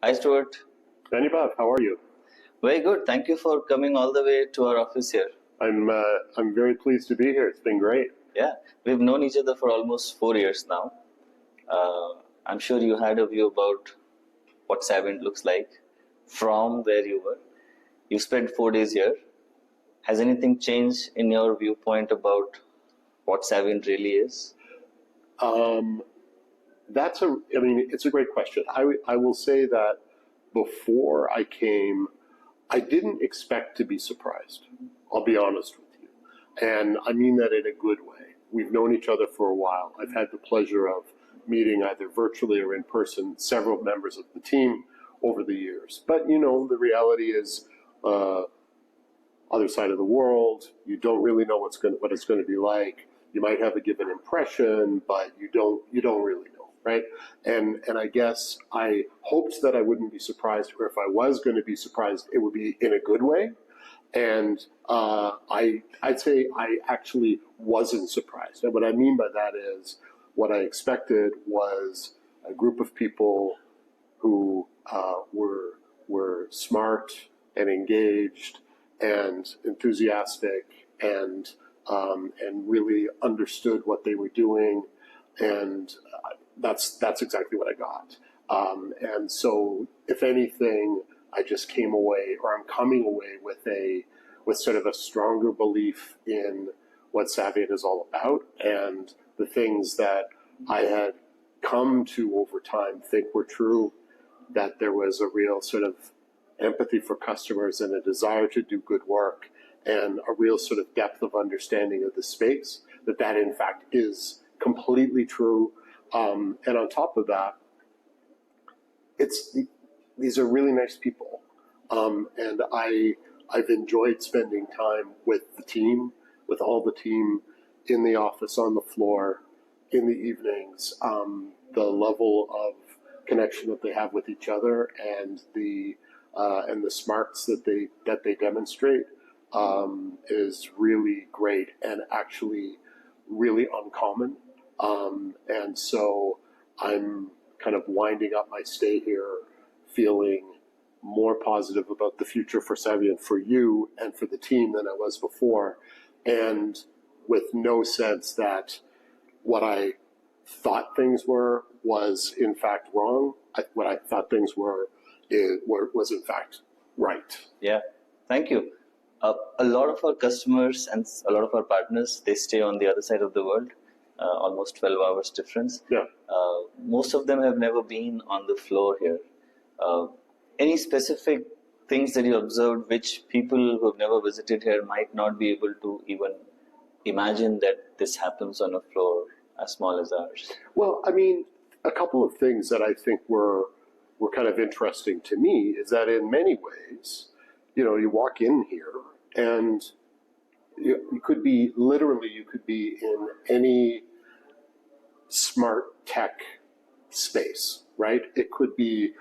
Hi, Stuart. Anubhav, how are you? Very good. Thank you for coming all the way to our office here. I'm very pleased to be here. It's been great. Yeah, we've known each other for almost 4 years now. I'm sure you had a view about what Saviant looks like from where you were. You spent 4 days here. Has anything changed in your viewpoint about what Saviant really is? Um, it's a great question. I will say that before I came, I didn't expect to be surprised. I'll be honest with you. And I mean that in a good way. We've known each other for a while. I've had the pleasure of meeting either virtually or in person several members of the team over the years. But, the reality is, other side of the world, you don't really know what it's going to be like. You might have a given impression, but you don't really know, right? And I guess I hoped that I wouldn't be surprised, or if I was going to be surprised, it would be in a good way. And I'd say I actually wasn't surprised. And what I mean by that is, what I expected was a group of people who were smart and engaged and enthusiastic and really understood what they were doing, and that's exactly what I got. And so, if anything, I just came away, or I'm coming away with sort of a stronger belief in what Saviant is all about, and the things that I had come to over time think were true. That there was a real sort of empathy for customers and a desire to do good work, and a real sort of depth of understanding of the space, that in fact is completely true. And on top of that, these are really nice people. And I've enjoyed spending time with the team, with all the team in the office, on the floor, in the evenings. The level of connection that they have with each other, and the smarts that they demonstrate is really great, and actually really uncommon. And so I'm kind of winding up my stay here feeling more positive about the future for Saviant, for you and for the team, than I was before, and with no sense that what I thought things were was in fact wrong. What I thought things was in fact right. Yeah, thank you. A lot of our customers and a lot of our partners, they stay on the other side of the world, almost 12 hours difference. Yeah. Most of them have never been on the floor here. Any specific things that you observed which people who have never visited here might not be able to even imagine that this happens on a floor as small as ours? Well, I mean, a couple of things that I think were kind of interesting to me is that in many ways, you walk in here and you could be in any smart tech space, right? It could be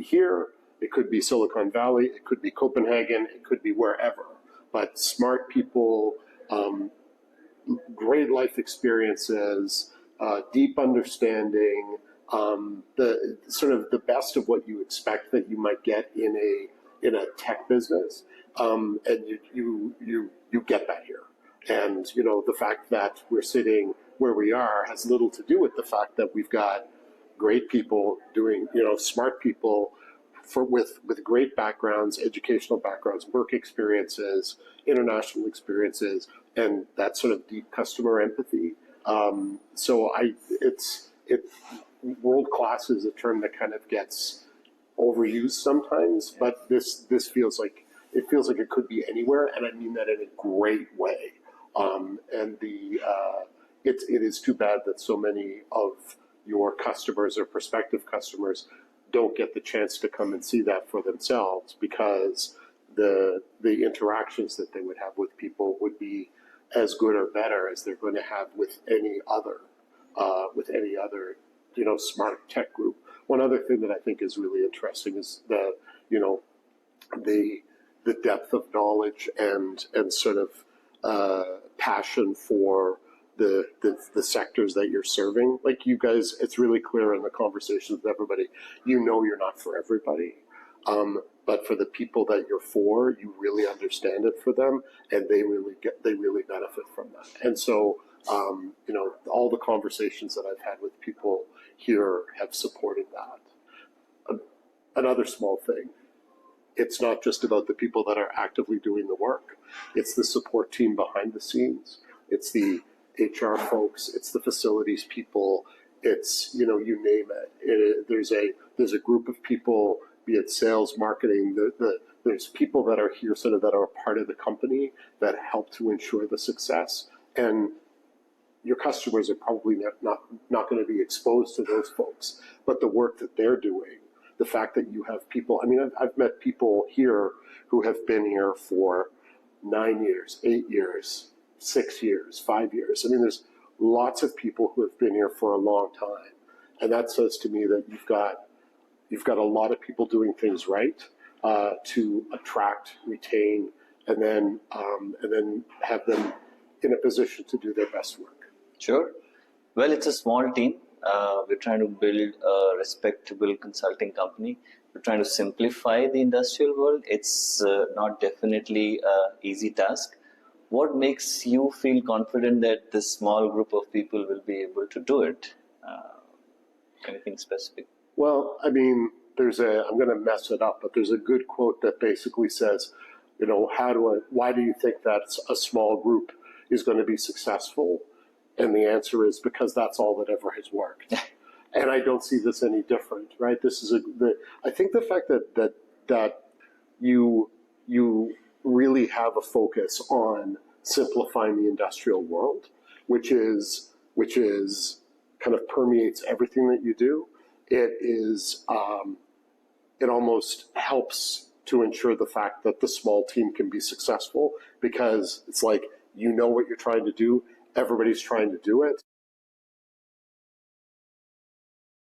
here, it could be Silicon Valley, it could be Copenhagen, it could be wherever. But smart people, great life experiences, deep understanding, the sort of the best of what you expect that you might get in a tech business, and you get that here. And the fact that we're sitting where we are has little to do with the fact that we've got great people doing, smart people with great backgrounds, educational backgrounds, work experiences, international experiences, and that sort of deep customer empathy. World class is a term that kind of gets overused sometimes, but this feels like it could be anywhere, and I mean that in a great way. It is too bad that so many of your customers or prospective customers don't get the chance to come and see that for themselves, because the interactions that they would have with people would be as good or better as they're going to have with any other smart tech group. One other thing that I think is really interesting is the depth of knowledge and sort of passion for the sectors that you're serving. Like you guys, it's really clear in the conversations with everybody, you know you're not for everybody. But for the people that you're for, you really understand it for them, and they really benefit from that. And so, you know, all the conversations that I've had with people here have supported that. Another small thing, it's not just about the people that are actively doing the work. It's the support team behind the scenes. It's the HR folks. It's the facilities people. It's, you know, you name it. There's a group of people, be it sales, marketing. There's people that are here, sort of that are a part of the company that help to ensure the success. And your customers are probably not going to be exposed to those folks, but the work that they're doing, the fact that you have people, I mean, I've met people here who have been here for 9 years, 8 years, 6 years, 5 years. I mean, there's lots of people who have been here for a long time. And that says to me that you've got a lot of people doing things right to attract, retain, and then have them in a position to do their best work. Sure. Well, it's a small team. We're trying to build a respectable consulting company. We're trying to simplify the industrial world. It's not definitely an easy task. What makes you feel confident that this small group of people will be able to do it? Anything specific? Well, I mean, I'm going to mess it up, but there's a good quote that basically says, you know, why do you think that a small group is going to be successful? And the answer is because that's all that ever has worked. And I don't see this any different, right? This is I think the fact that you really have a focus on simplifying the industrial world, which is kind of permeates everything that you do. It almost helps to ensure the fact that the small team can be successful, because it's like, you know what you're trying to do, everybody's trying to do it.